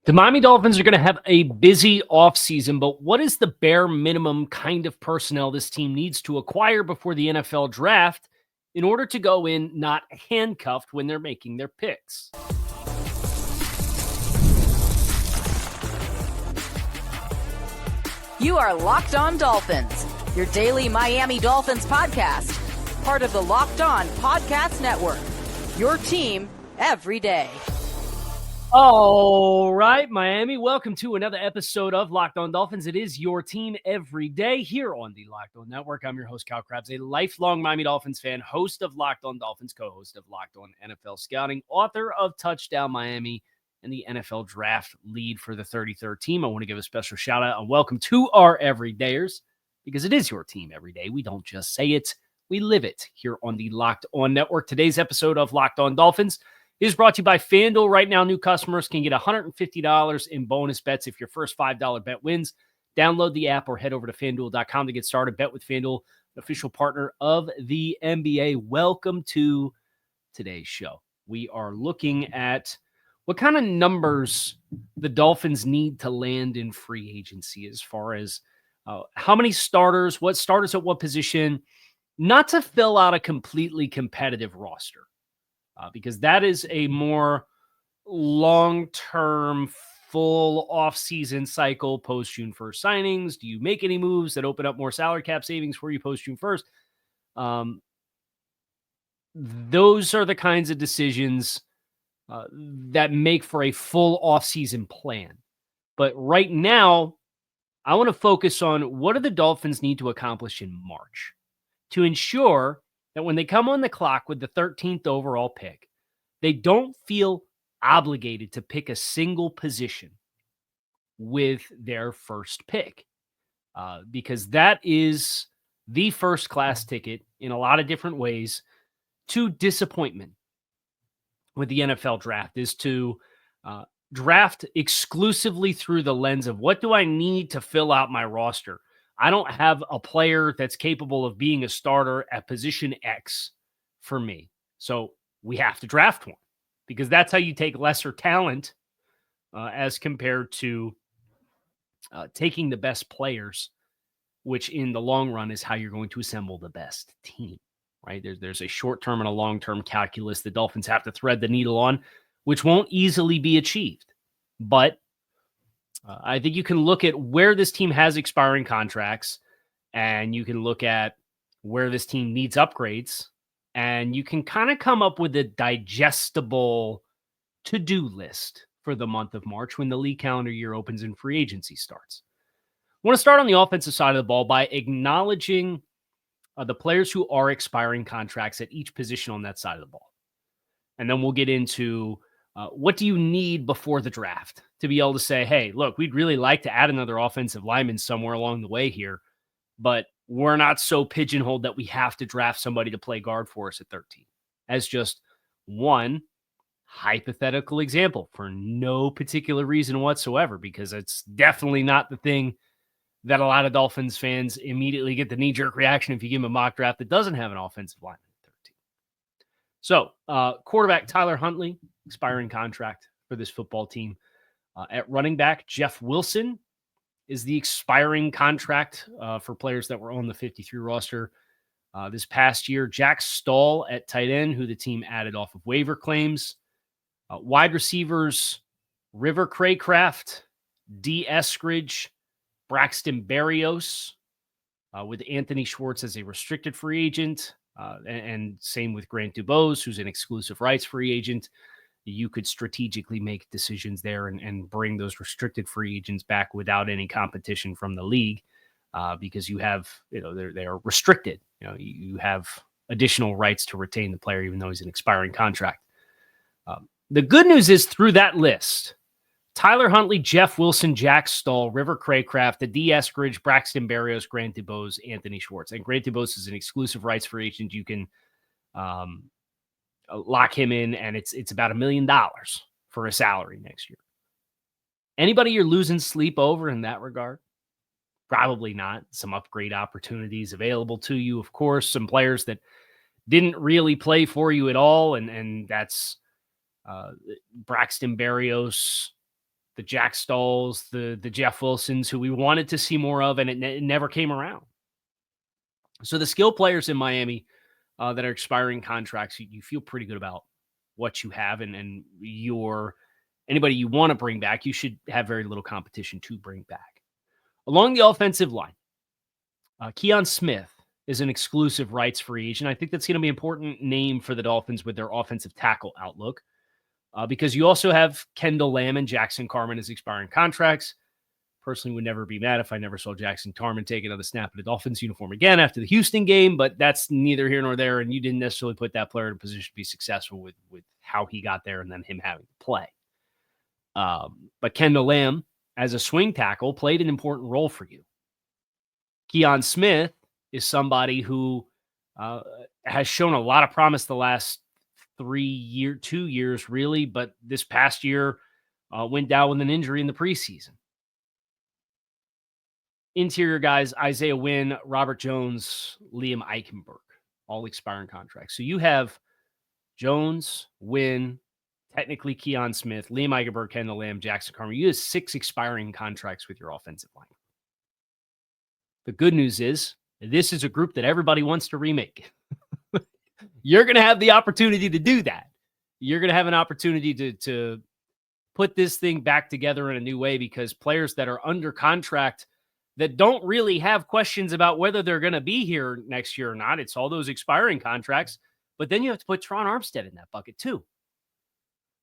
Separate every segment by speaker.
Speaker 1: The Miami Dolphins are going to have a busy offseason, but what is the bare minimum kind of personnel this team needs to acquire before the NFL draft in order to go in not handcuffed when they're making their picks?
Speaker 2: You are Locked On Dolphins, your daily Miami Dolphins podcast, part of the Locked On Podcast Network, your team every day.
Speaker 1: All right, Miami, welcome to another episode of Locked On Dolphins. It is your team every day here on the Locked On Network. I'm your host, Kyle Krabs, a lifelong Miami Dolphins fan, host of Locked On Dolphins, co-host of Locked On NFL Scouting, author of Touchdown Miami, and the NFL Draft lead for the 33rd team. I want to give a special shout out and welcome to our everydayers, because it is your team every day. We don't just say it, we live it here on the Locked On Network. Today's episode of Locked On Dolphins is brought to you by FanDuel. Right now, new customers can get $150 in bonus bets if your first $5 bet wins. Download the app or head over to FanDuel.com to get started. Bet with FanDuel, an official partner of the NBA. Welcome to today's show. We are looking at what kind of numbers the Dolphins need to land in free agency as far as how many starters, what starters at what position, not to fill out a completely competitive roster. Because that is a more long-term, full off-season cycle post-June 1st signings. Do you make any moves that open up more salary cap savings for you post-June 1st? Those are the kinds of decisions that make for a full off-season plan. But right now, I want to focus on what do the Dolphins need to accomplish in March to ensure that when they come on the clock with the 13th overall pick, they don't feel obligated to pick a single position with their first pick, because that is the first-class ticket in a lot of different ways to disappointment with the NFL draft, is to draft exclusively through the lens of what do I need to fill out my roster. I don't have a player that's capable of being a starter at position X for me. So we have to draft one, because that's how you take lesser talent as compared to taking the best players, which in the long run is how you're going to assemble the best team, right? There's a short-term and a long-term calculus the Dolphins have to thread the needle on, which won't easily be achieved. But I think you can look at where this team has expiring contracts, and you can look at where this team needs upgrades, and you can kind of come up with a digestible to-do list for the month of March when the league calendar year opens and free agency starts. I want to start on the offensive side of the ball by acknowledging the players who are expiring contracts at each position on that side of the ball. And then we'll get into what do you need before the draft to be able to say, hey, look, we'd really like to add another offensive lineman somewhere along the way here, but we're not so pigeonholed that we have to draft somebody to play guard for us at 13. As just one hypothetical example for no particular reason whatsoever, because it's definitely not the thing that a lot of Dolphins fans immediately get the knee-jerk reaction if you give them a mock draft that doesn't have an offensive lineman at 13. So, quarterback Tyler Huntley, expiring contract for this football team. At running back, Jeff Wilson is the expiring contract for players that were on the 53 roster this past year. Jack Stahl at tight end, who the team added off of waiver claims. Wide receivers, River Craycraft, D. Eskridge, Braxton Berrios, with Anthony Schwartz as a restricted free agent, and same with Grant Dubose, who's an exclusive rights free agent. You could strategically make decisions there and bring those restricted free agents back without any competition from the league, because you have, they are restricted. You have additional rights to retain the player, even though he's an expiring contract. The good news is through that list, Tyler Huntley, Jeff Wilson, Jack Stahl, River Craycraft, the D. Eskridge, Braxton Berrios, Grant Dubose, Anthony Schwartz. And Grant Dubose is an exclusive rights free agent. You can lock him in, and it's about $1 million for a salary next year. Anybody you're losing sleep over in that regard? Probably not. Some upgrade opportunities available to you, of course. Some players that didn't really play for you at all, and that's Braxton Berrios, the Jack Stolls, the Jeff Wilsons, who we wanted to see more of, and it never came around. So the skill players in Miami that are expiring contracts, you feel pretty good about what you have, and anybody you want to bring back, you should have very little competition to bring back. Along the offensive line, Keon Smith is an exclusive rights free agent. I think that's going to be an important name for the Dolphins with their offensive tackle outlook, because you also have Kendall Lamb and Jackson Carman as expiring contracts. Personally, would never be mad if I never saw Jackson Carman take another snap in a Dolphins uniform again after the Houston game, but that's neither here nor there, and you didn't necessarily put that player in a position to be successful with how he got there and then him having to play. But Kendall Lamb, as a swing tackle, played an important role for you. Keon Smith is somebody who has shown a lot of promise the last 2 years, really, but this past year went down with an injury in the preseason. Interior guys, Isaiah Wynn, Robert Jones, Liam Eichenberg, all expiring contracts. So you have Jones, Wynn, technically Keon Smith, Liam Eichenberg, Kendall Lamb, Jackson Carman. You have 6 expiring contracts with your offensive line. The good news is this is a group that everybody wants to remake. You're going to have the opportunity to do that. You're going to have an opportunity to put this thing back together in a new way, because players that are under contract that don't really have questions about whether they're going to be here next year or not, it's all those expiring contracts. But then you have to put Tron Armstead in that bucket too.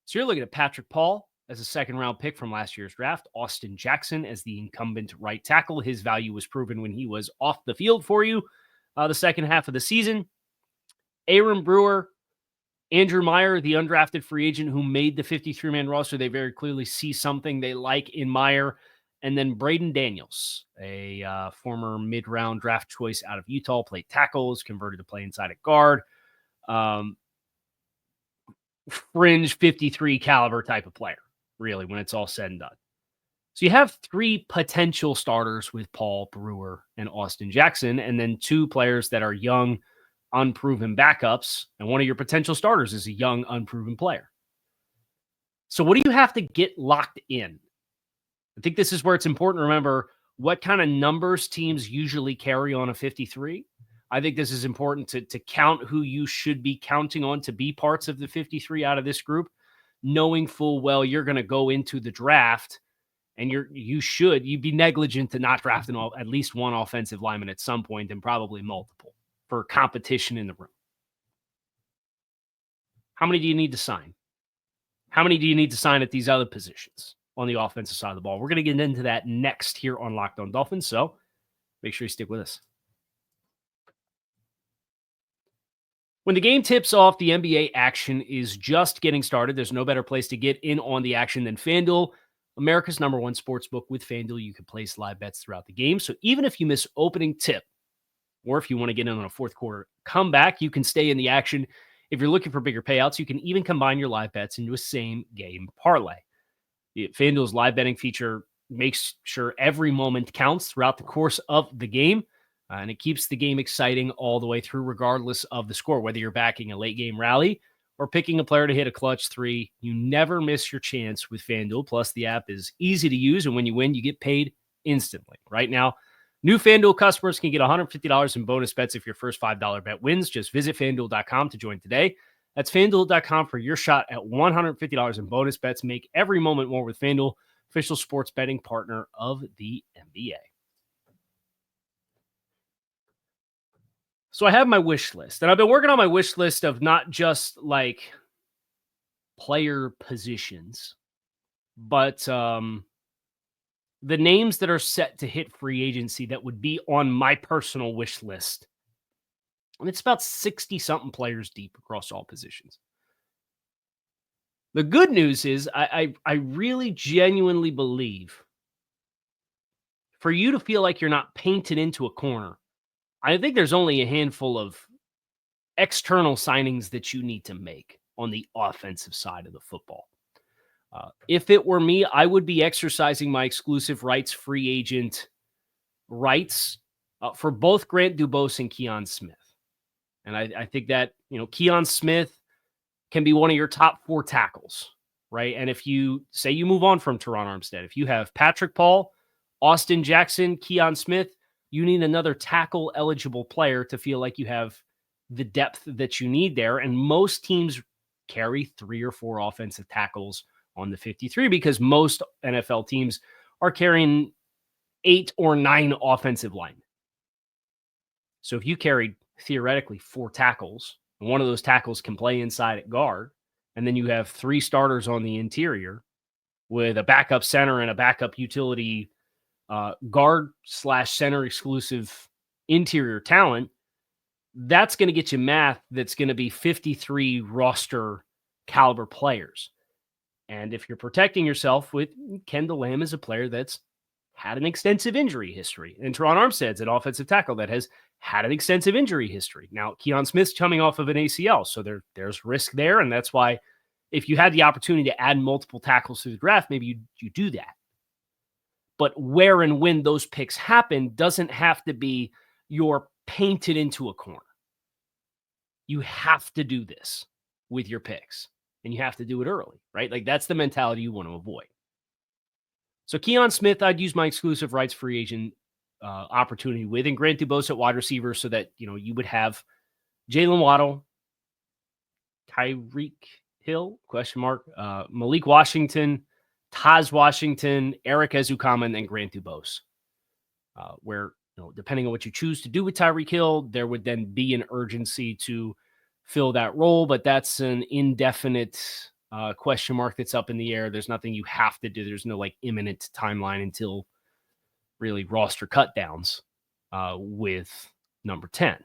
Speaker 1: So you're looking at Patrick Paul as a second-round pick from last year's draft, Austin Jackson as the incumbent right tackle. His value was proven when he was off the field for you the second half of the season. Aaron Brewer, Andrew Meyer, the undrafted free agent who made the 53-man roster. They very clearly see something they like in Meyer. And then Braden Daniels, a former mid-round draft choice out of Utah, played tackles, converted to play inside at guard. Fringe 53 caliber type of player, really, when it's all said and done. So you have 3 potential starters with Paul, Brewer, and Austin Jackson, and then 2 players that are young, unproven backups, and one of your potential starters is a young, unproven player. So what do you have to get locked in? I think this is where it's important to remember what kind of numbers teams usually carry on a 53. I think this is important to count who you should be counting on to be parts of the 53 out of this group, knowing full well you're going to go into the draft and you'd be negligent to not draft at least one offensive lineman at some point, and probably multiple, for competition in the room. How many do you need to sign? How many do you need to sign at these other positions on the offensive side of the ball? We're going to get into that next here on Locked On Dolphins, so make sure you stick with us. When the game tips off, the NBA action is just getting started. There's no better place to get in on the action than FanDuel, America's #1 sportsbook. With FanDuel, you can place live bets throughout the game. So even if you miss opening tip, or if you want to get in on a fourth quarter comeback, you can stay in the action. If you're looking for bigger payouts, you can even combine your live bets into a same game parlay. FanDuel's live betting feature makes sure every moment counts throughout the course of the game. And it keeps the game exciting all the way through, regardless of the score. Whether you're backing a late game rally or picking a player to hit a clutch 3, you never miss your chance with FanDuel. Plus, the app is easy to use, and when you win, you get paid instantly. Right now, new FanDuel customers can get $150 in bonus bets if your first $5 bet wins. Just visit FanDuel.com to join today. That's FanDuel.com for your shot at $150 in bonus bets. Make every moment more with FanDuel, official sports betting partner of the NBA. So I have my wish list, and I've been working on my wish list of not just like player positions, but the names that are set to hit free agency that would be on my personal wish list. And it's about 60-something players deep across all positions. The good news is I really genuinely believe for you to feel like you're not painted into a corner, I think there's only a handful of external signings that you need to make on the offensive side of the football. If it were me, I would be exercising my exclusive rights free agent rights for both Grant Dubose and Keon Smith. And I think that, Keon Smith can be one of your top 4 tackles right? And if you say you move on from Teron Armstead, if you have Patrick Paul, Austin Jackson, Keon Smith, you need another tackle eligible player to feel like you have the depth that you need there. And most teams carry 3 or 4 offensive tackles on the 53 because most NFL teams are carrying 8 or 9 offensive linemen. So if you carried theoretically 4 tackles, and one of those tackles can play inside at guard, and then you have 3 starters on the interior with a backup center and a backup utility guard / center exclusive interior talent, that's going to get you math that's going to be 53 roster caliber players. And if you're protecting yourself with Kendall Lamb as a player that's had an extensive injury history, and Teron Armstead's an offensive tackle that has had an extensive injury history. Now, Keon Smith's coming off of an ACL, so there's risk there, and that's why if you had the opportunity to add multiple tackles to the draft, maybe you do that. But where and when those picks happen doesn't have to be you're painted into a corner. You have to do this with your picks, and you have to do it early, right? Like that's the mentality you want to avoid. So Keon Smith, I'd use my exclusive rights free agent opportunity with, and Grant Dubose at wide receiver so that, you would have Jalen Waddle, Tyreek Hill, ? Malik Washington, Taz Washington, Eric Ezukama, and then Grant Dubose. Where, depending on what you choose to do with Tyreek Hill, there would then be an urgency to fill that role, but that's an indefinite question mark that's up in the air. There's nothing you have to do. There's no imminent timeline until really roster cut downs with number 10.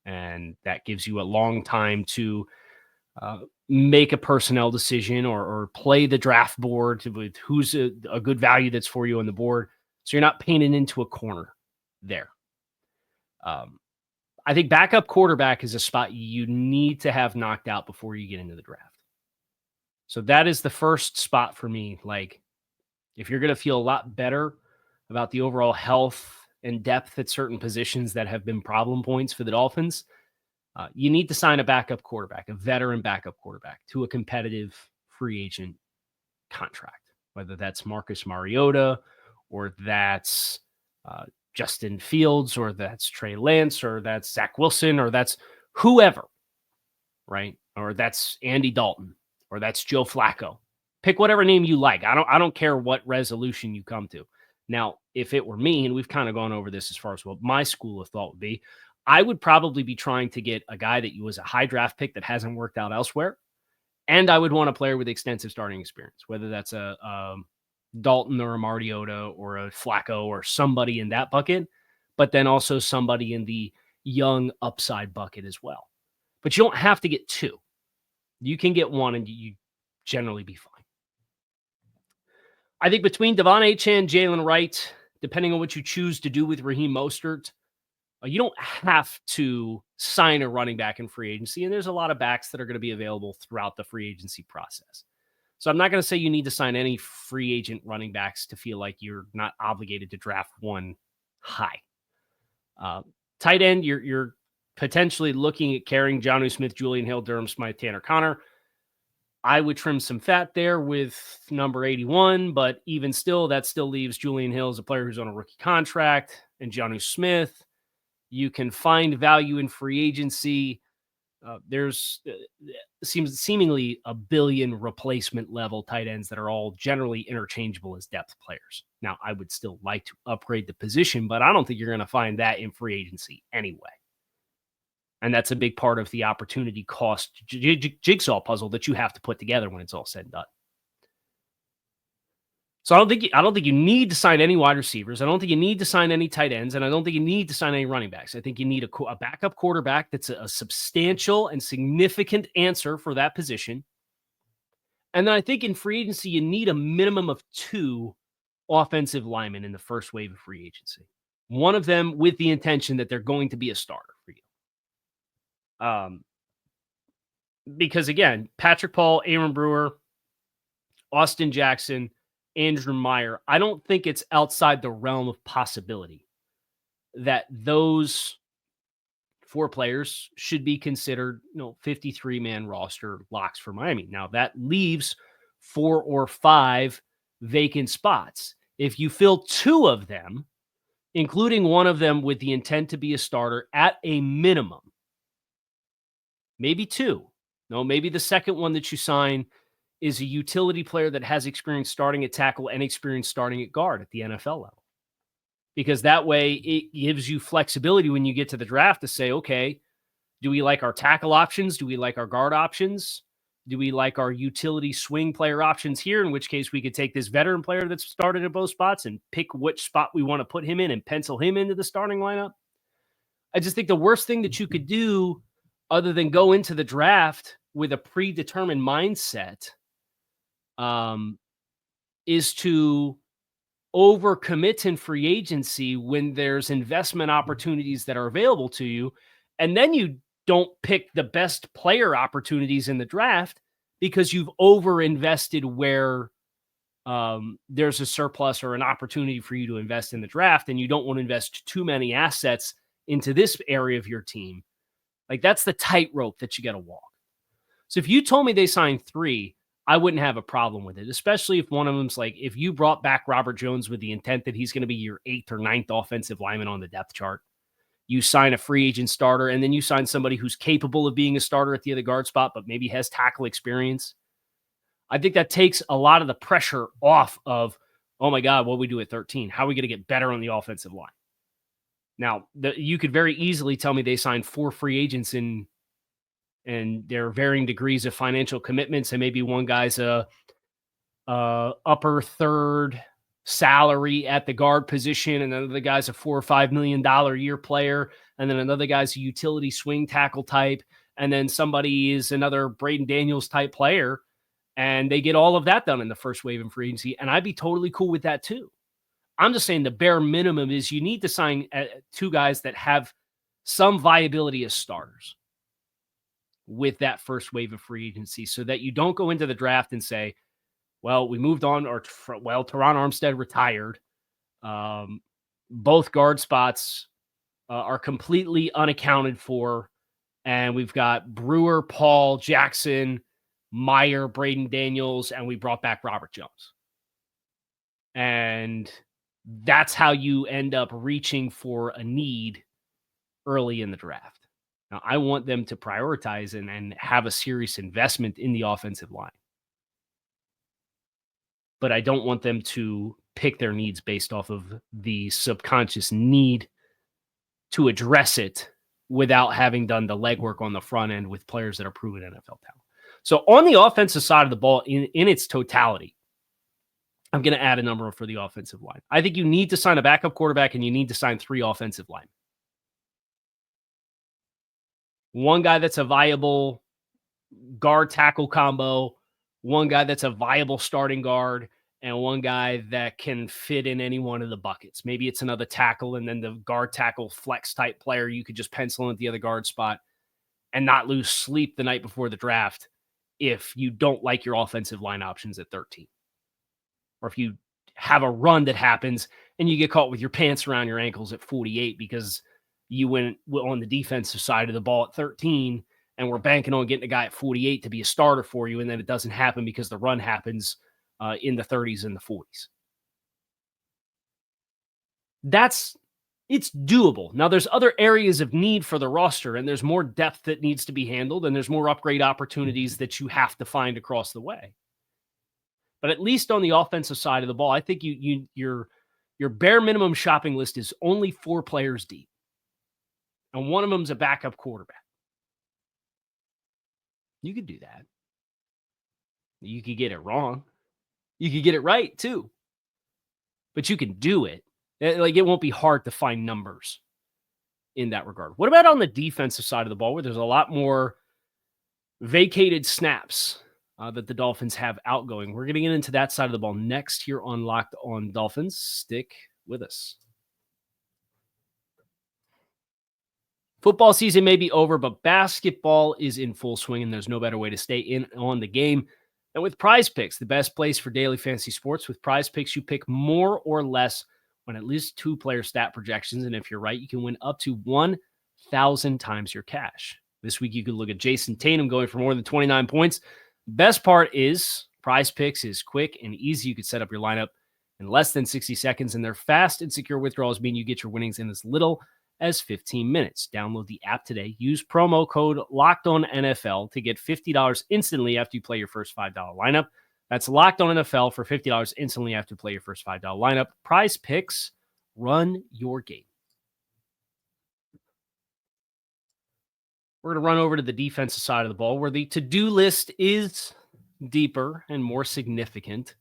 Speaker 1: And that gives you a long time to make a personnel decision or play the draft board with who's a good value that's for you on the board. So you're not painted into a corner there. I think backup quarterback is a spot you need to have knocked out before you get into the draft. So that is the first spot for me. Like, if you're going to feel a lot better about the overall health and depth at certain positions that have been problem points for the Dolphins, you need to sign a backup quarterback, a veteran backup quarterback, to a competitive free agent contract, whether that's Marcus Mariota or that's Justin Fields or that's Trey Lance or that's Zach Wilson or that's whoever, right? Or that's Andy Dalton or that's Joe Flacco. Pick whatever name you like. I don't care what resolution you come to. Now, if it were me, and we've kind of gone over this as far as what my school of thought would be, I would probably be trying to get a guy that was a high draft pick that hasn't worked out elsewhere. And I would want a player with extensive starting experience, whether that's a Dalton or a Mariota or a Flacco or somebody in that bucket, but then also somebody in the young upside bucket as well. But you don't have to get 2. You can get 1 and you generally be fine. I think between Devon Achane, Jalen Wright, depending on what you choose to do with Raheem Mostert, you don't have to sign a running back in free agency, and there's a lot of backs that are going to be available throughout the free agency process. So I'm not going to say you need to sign any free agent running backs to feel like you're not obligated to draft one high. Tight end, you're potentially looking at carrying Jonnu Smith, Julian Hill, Durham Smythe, Tanner Connor. I would trim some fat there with number 81, but even still, that still leaves Julian Hill as a player who's on a rookie contract and Jonnu Smith. You can find value in free agency. There's seemingly a billion replacement level tight ends that are all generally interchangeable as depth players. Now, I would still like to upgrade the position, but I don't think you're going to find that in free agency anyway. And that's a big part of the opportunity cost jigsaw puzzle that you have to put together when it's all said and done. So I don't think you need to sign any wide receivers. I don't think you need to sign any tight ends, and I don't think you need to sign any running backs. I think you need a backup quarterback that's a substantial and significant answer for that position. And then I think in free agency, you need a minimum of 2 offensive linemen in the first wave of free agency. One of them with the intention that they're going to be a starter for you. Because again, Patrick Paul, Aaron Brewer, Austin Jackson, Andrew Meyer, I don't think it's outside the realm of possibility that those 4 players should be considered, 53-man roster locks for Miami. Now that leaves 4 or 5 vacant spots. If you fill 2 of them, including one of them with the intent to be a starter at a minimum, maybe 2. No, maybe the second one that you sign is a utility player that has experience starting at tackle and experience starting at guard at the NFL level. Because that way it gives you flexibility when you get to the draft to say, okay, do we like our tackle options? Do we like our guard options? Do we like our utility swing player options here? In which case we could take this veteran player that's started at both spots and pick which spot we want to put him in and pencil him into the starting lineup. I just think the worst thing that you could do other than go into the draft with a predetermined mindset is to overcommit in free agency when there's investment opportunities that are available to you. And then you don't pick the best player opportunities in the draft because you've overinvested where there's a surplus or an opportunity for you to invest in the draft. And you don't want to invest too many assets into this area of your team. Like, that's the tightrope that you got to walk. So if you told me they signed 3, I wouldn't have a problem with it, especially if one of them's like, if you brought back Robert Jones with the intent that he's going to be your 8th or 9th offensive lineman on the depth chart, you sign a free agent starter, and then you sign somebody who's capable of being a starter at the other guard spot, but maybe has tackle experience. I think that takes a lot of the pressure off of, oh my God, what do we do at 13? How are we going to get better on the offensive line? Now, you could very easily tell me they signed 4 free agents and there are varying degrees of financial commitments, and maybe one guy's a upper third salary at the guard position, and another guy's a $4 or $5 million a year player, and then another guy's a utility swing tackle type, and then somebody is another Braden Daniels type player, and they get all of that done in the first wave in free agency, and I'd be totally cool with that too. I'm just saying the bare minimum is you need to sign 2 guys that have some viability as starters with that first wave of free agency, so that you don't go into the draft and say, well, we moved on, or Teron Armstead retired. Both guard spots are completely unaccounted for, and we've got Brewer, Paul, Jackson, Meyer, Braden Daniels, and we brought back Robert Jones. And that's how you end up reaching for a need early in the draft. Now, I want them to prioritize and have a serious investment in the offensive line. But I don't want them to pick their needs based off of the subconscious need to address it without having done the legwork on the front end with players that are proven NFL talent. So on the offensive side of the ball, in its totality, I'm going to add a number for the offensive line. I think you need to sign a backup quarterback, and you need to sign 3 offensive linemen. One guy that's a viable guard tackle combo, one guy that's a viable starting guard, and one guy that can fit in any one of the buckets. Maybe it's another tackle, and then the guard tackle flex type player you could just pencil in at the other guard spot and not lose sleep the night before the draft if you don't like your offensive line options at 13. Or if you have a run that happens and you get caught with your pants around your ankles at 48 because you went on the defensive side of the ball at 13 and we're banking on getting a guy at 48 to be a starter for you, and then it doesn't happen because the run happens in the 30s and the 40s. It's doable. Now, there's other areas of need for the roster, and there's more depth that needs to be handled, and there's more upgrade opportunities that you have to find across the way. But at least on the offensive side of the ball, I think your bare minimum shopping list is only 4 players deep, and one of them is a backup quarterback. You could do that. You could get it wrong. You could get it right too. But you can do it. Like, it won't be hard to find numbers in that regard. What about on the defensive side of the ball, where there's a lot more vacated snaps that the Dolphins have outgoing? We're going to get into that side of the ball next here on Locked On Dolphins. Stick with us. Football season may be over, but basketball is in full swing, and there's no better way to stay in on the game than with Prize Picks, the best place for daily fantasy sports. With Prize Picks, you pick more or less on at least 2 player stat projections, and if you're right, you can win up to 1,000 times your cash. This week, you could look at Jason Tatum going for more than 29 points. Best part is Prize Picks is quick and easy. You can set up your lineup in less than 60 seconds, and their fast and secure withdrawals mean you get your winnings in as little as 15 minutes. Download the app today. Use promo code LOCKEDONNFL to get $50 instantly after you play your first $5 lineup. That's Locked On NFL for $50 instantly after you play your first $5 lineup. Prize Picks, run your game. We're going to run over to the defensive side of the ball, where the to-do list is deeper and more significant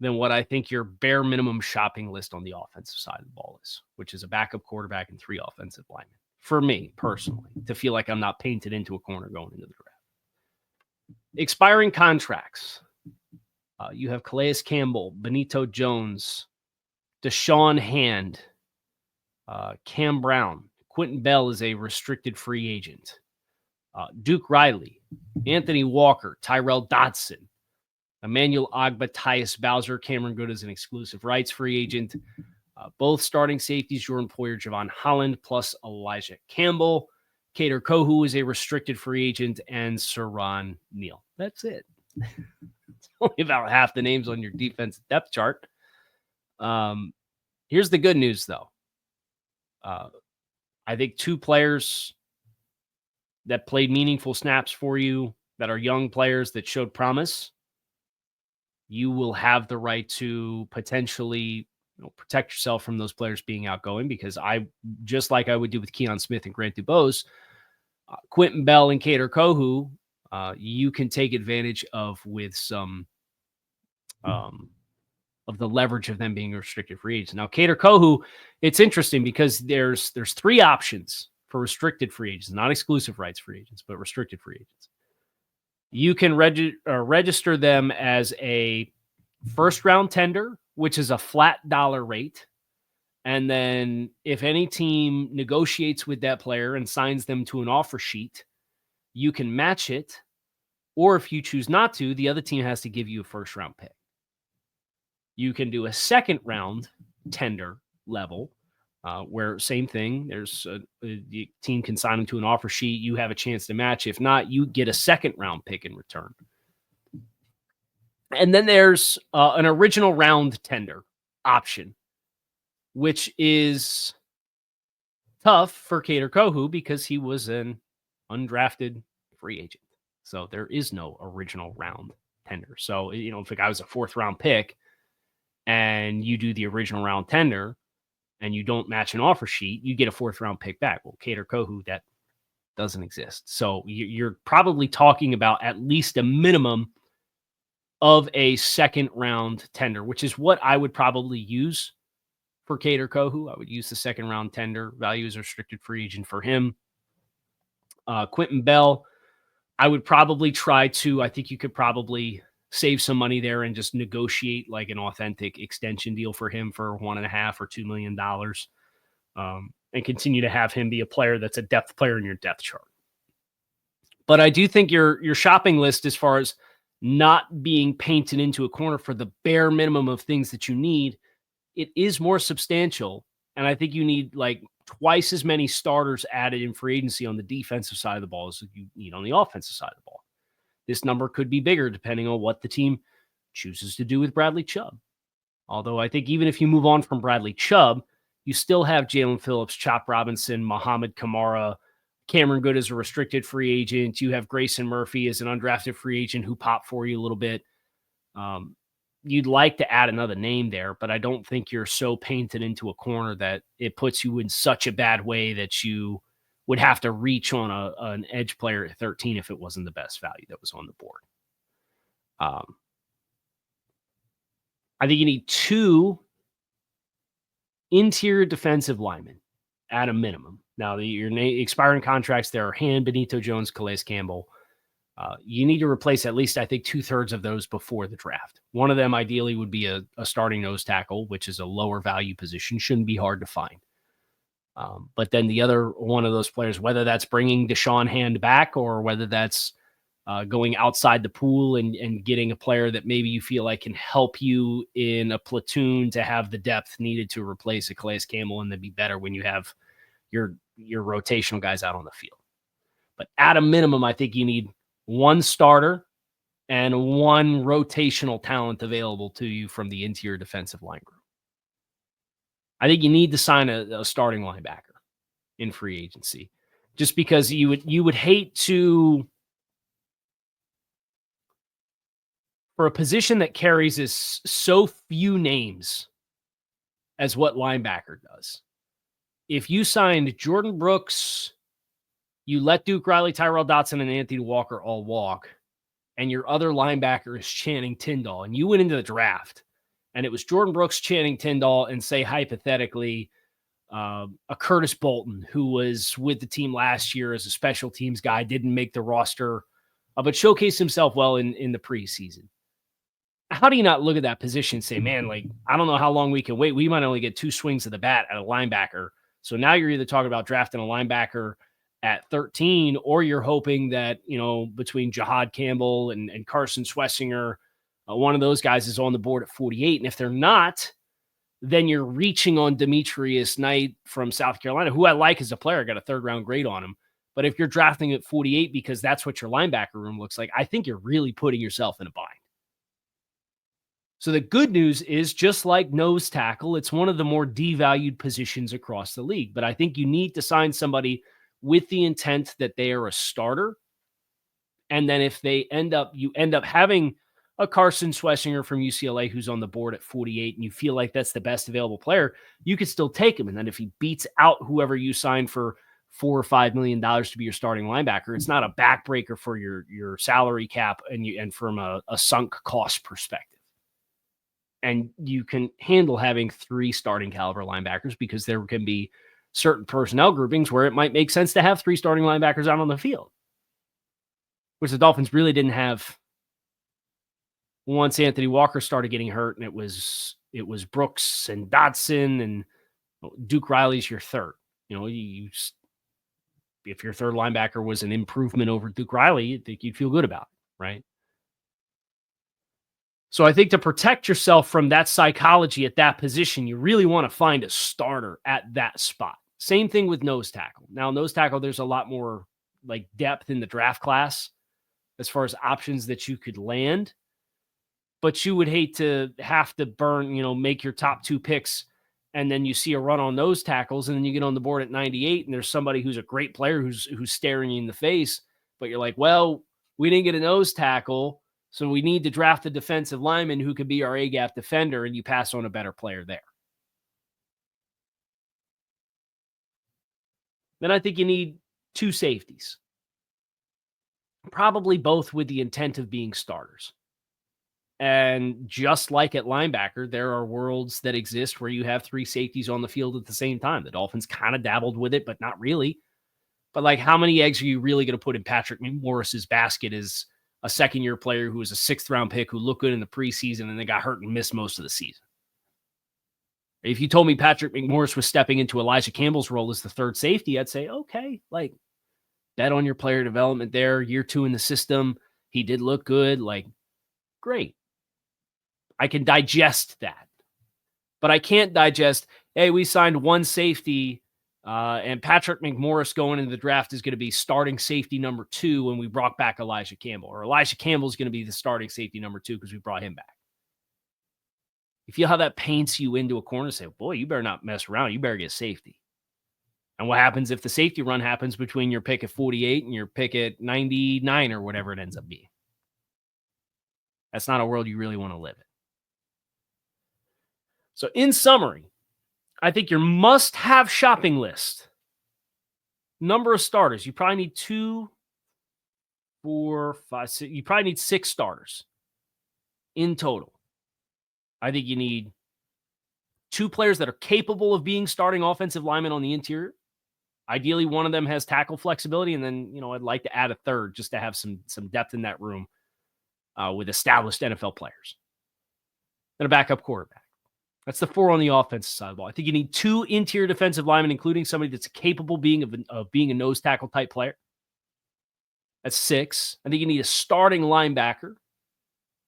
Speaker 1: than what I think your bare minimum shopping list on the offensive side of the ball is, which is a backup quarterback and 3 offensive linemen. For me, personally, to feel like I'm not painted into a corner going into the draft. Expiring contracts. You have Calais Campbell, Benito Jones, Deshaun Hand, Cam Brown. Quentin Bell is a restricted free agent. Duke Riley, Anthony Walker, Tyrell Dodson, Emmanuel Ogbah, Tyus Bowser, Cameron Good is an exclusive rights free agent. Both starting safeties, Jordan Poyer, Javon Holland, plus Elijah Campbell. Kader Kohu is a restricted free agent, and Saran Neal. That's it. It's only about half the names on your defense depth chart. Here's the good news, though. I think 2 players that played meaningful snaps for you, that are young players that showed promise, you will have the right to potentially protect yourself from those players being outgoing, because just like I would do with Keon Smith and Grant Dubose, Quentin Bell and Kader Kohu, you can take advantage of with some of the leverage of them being restricted free agents. Now, Kader Kohu, it's interesting because there's 3 options for restricted free agents, not exclusive rights free agents, but restricted free agents. You can register them as a first-round tender, which is a flat dollar rate. And then if any team negotiates with that player and signs them to an offer sheet, you can match it. Or if you choose not to, the other team has to give you a first-round pick. You can do a second-round tender level, where same thing. There's the team can sign them to an offer sheet. You have a chance to match. If not, you get a second-round pick in return. And then there's an original round tender option, which is tough for Kader Kohu because he was an undrafted free agent. So there is no original round tender. So, if a guy was a 4th-round pick and you do the original round tender and you don't match an offer sheet, you get a 4th-round pick back. Well, Kader Kohu, that doesn't exist. So you're probably talking about at least a minimum of a 2nd-round tender, which is what I would probably use for Kader Kohu. I would use the 2nd-round tender. Value is a restricted free agent for him. Quentin Bell, I would probably I think you could probably save some money there and just negotiate like an authentic extension deal for him for $1.5 or $2 million, and continue to have him be a player that's a depth player in your depth chart. But I do think your shopping list, as far as not being painted into a corner for the bare minimum of things that you need, it is more substantial. And I think you need like twice as many starters added in free agency on the defensive side of the ball as you need on the offensive side of the ball. This number could be bigger depending on what the team chooses to do with Bradley Chubb. Although I think even if you move on from Bradley Chubb, you still have Jalen Phillips, Chop Robinson, Muhammad Kamara, Cameron Good as a restricted free agent. You have Grayson Murphy as an undrafted free agent who popped for you a little bit. You'd like to add another name there, but I don't think you're so painted into a corner that it puts you in such a bad way that you would have to reach on an edge player at 13 if it wasn't the best value that was on the board. I think you need 2 interior defensive linemen at a minimum. Now, your expiring contracts there are Hand, Benito Jones, Calais Campbell. You need to replace at least, I think, 2/3 of those before the draft. One of them ideally would be a starting nose tackle, which is a lower value position. Shouldn't be hard to find. But then the other one of those players, whether that's bringing Deshaun Hand back or whether that's going outside the pool and getting a player that maybe you feel like can help you in a platoon to have the depth needed to replace a Calais Campbell and then be better when you have your rotational guys out on the field. But at a minimum, I think you need 1 starter and one rotational talent available to you from the interior defensive line group. I think you need to sign a starting linebacker in free agency, just because you would hate to, for a position that carries as so few names as what linebacker does. If you signed Jordan Brooks, you let Duke Riley, Tyrell Dotson, and Anthony Walker all walk, and your other linebacker is Channing Tindall, and you went into the draft, and it was Jordan Brooks, Channing Tindall, and say hypothetically a Curtis Bolton, who was with the team last year as a special teams guy, didn't make the roster, but showcased himself well in the preseason. How do you not look at that position and say, man, like, I don't know how long we can wait. We might only get 2 swings of the bat at a linebacker. So now you're either talking about drafting a linebacker at 13, or you're hoping that, between Jahad Campbell and Carson Swessinger, one of those guys is on the board at 48. And if they're not, then you're reaching on Demetrius Knight from South Carolina, who I like as a player. I got a 3rd-round grade on him. But if you're drafting at 48 because that's what your linebacker room looks like, I think you're really putting yourself in a bind. So the good news is, just like nose tackle, it's one of the more devalued positions across the league. But I think you need to sign somebody with the intent that they are a starter. And then if you end up having a Carson Swessinger from UCLA who's on the board at 48, and you feel like that's the best available player, you could still take him. And then if he beats out whoever you sign for $4 or $5 million to be your starting linebacker, it's not a backbreaker for your salary cap and from a sunk cost perspective. And you can handle having 3 starting caliber linebackers, because there can be certain personnel groupings where it might make sense to have 3 starting linebackers out on the field, which the Dolphins really didn't have once Anthony Walker started getting hurt, and it was Brooks and Dotson, and Duke Riley's your third. If your third linebacker was an improvement over Duke Riley, I think you'd feel good about it, right? So I think to protect yourself from that psychology at that position, you really want to find a starter at that spot. Same thing with nose tackle. Now, nose tackle, there's a lot more like depth in the draft class as far as options that you could land. But you would hate to have to make your top 2 picks, and then you see a run on nose tackles, and then you get on the board at 98, and there's somebody who's a great player who's staring you in the face, but you're like, well, we didn't get a nose tackle, so we need to draft a defensive lineman who could be our A-gap defender, and you pass on a better player there. Then I think you need 2 safeties, probably both with the intent of being starters. And just like at linebacker, there are worlds that exist where you have 3 safeties on the field at the same time. The Dolphins kind of dabbled with it, but not really. But like, how many eggs are you really going to put in Patrick Morris's basket as a 2nd-year player who was a 6th-round pick who looked good in the preseason and then got hurt and missed most of the season? If you told me Patrick McMorris was stepping into Elijah Campbell's role as the 3rd safety, I'd say, okay, like, bet on your player development there. Year 2 in the system, he did look good. Like, great. I can digest that. But I can't digest, hey, we signed 1 safety, and Patrick McMorris going into the draft is going to be starting safety number 2 when we brought back Elijah Campbell. Or Elijah Campbell is going to be the starting safety number 2 because we brought him back. You feel how that paints you into a corner and say, boy, you better not mess around. You better get safety. And what happens if the safety run happens between your pick at 48 and your pick at 99 or whatever it ends up being? That's not a world you really want to live in. So in summary, I think your must-have shopping list, number of starters, you probably need 2, 4, 5, 6. You probably need 6 starters in total. I think you need 2 players that are capable of being starting offensive linemen on the interior. Ideally, one of them has tackle flexibility, and then, I'd like to add a 3rd just to have some depth in that room with established NFL players. Then a backup quarterback. That's the 4 on the offensive side of the ball. I think you need 2 interior defensive linemen, including somebody that's capable of being a nose tackle type player. That's 6. I think you need a starting linebacker,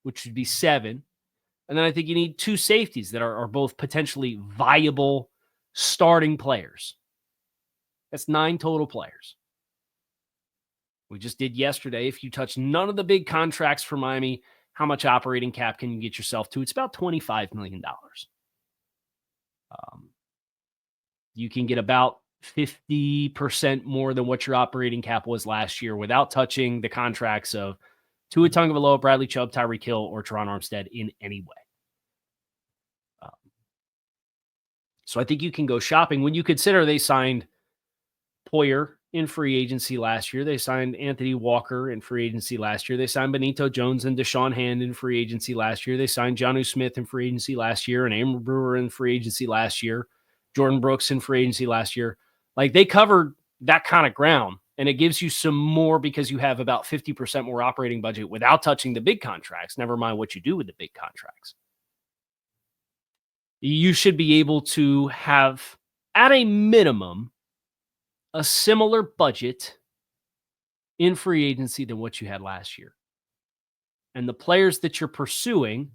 Speaker 1: which would be 7. And then I think you need 2 safeties that are both potentially viable starting players. That's 9 total players. We just did yesterday. If you touch none of the big contracts for Miami, how much operating cap can you get yourself to? It's about $25 million. You can get about 50% more than what your operating cap was last year without touching the contracts of Tua Tagovailoa, Bradley Chubb, Tyreek Hill, or Teron Armstead in any way. So I think you can go shopping. When you consider they signed Poyer in free agency last year, they signed Anthony Walker in free agency last year, they signed Benito Jones and Deshaun Hand in free agency last year, they signed Jonnu Smith in free agency last year, and Amber Brewer in free agency last year, Jordan Brooks in free agency last year. Like, they covered that kind of ground, and it gives you some more because you have about 50% more operating budget without touching the big contracts, never mind what you do with the big contracts. You should be able to have, at a minimum, a similar budget in free agency than what you had last year. And the players that you're pursuing,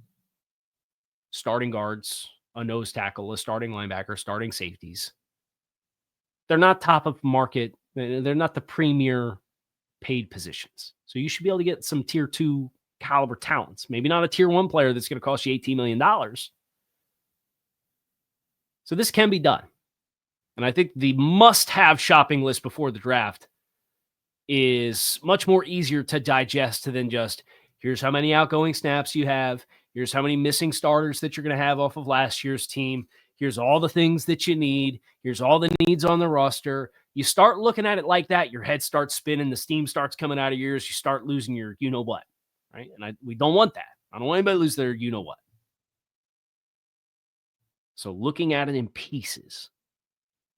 Speaker 1: starting guards, a nose tackle, a starting linebacker, starting safeties, they're not top of market. They're not the premier paid positions. So you should be able to get some tier 2 caliber talents. Maybe not a tier 1 player that's going to cost you $18 million. So this can be done. And I think the must-have shopping list before the draft is much more easier to digest than just, here's how many outgoing snaps you have, here's how many missing starters that you're going to have off of last year's team, here's all the things that you need, here's all the needs on the roster. You start looking at it like that, your head starts spinning, the steam starts coming out of your ears, you start losing your you-know-what, right? And we don't want that. I don't want anybody to lose their you-know-what. So looking at it in pieces,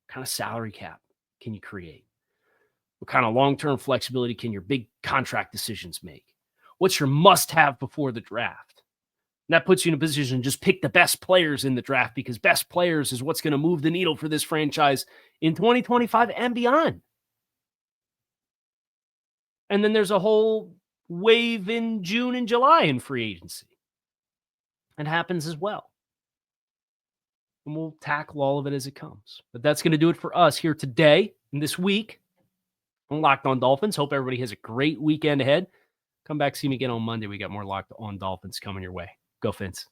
Speaker 1: what kind of salary cap can you create? What kind of long-term flexibility can your big contract decisions make? What's your must-have before the draft? And that puts you in a position to just pick the best players in the draft, because best players is what's going to move the needle for this franchise in 2025 and beyond. And then there's a whole wave in June and July in free agency. It happens as well. And we'll tackle all of it as it comes. But that's going to do it for us here today and this week on Locked On Dolphins. Hope everybody has a great weekend ahead. Come back, see me again on Monday. We got more Locked On Dolphins coming your way. Go Fins.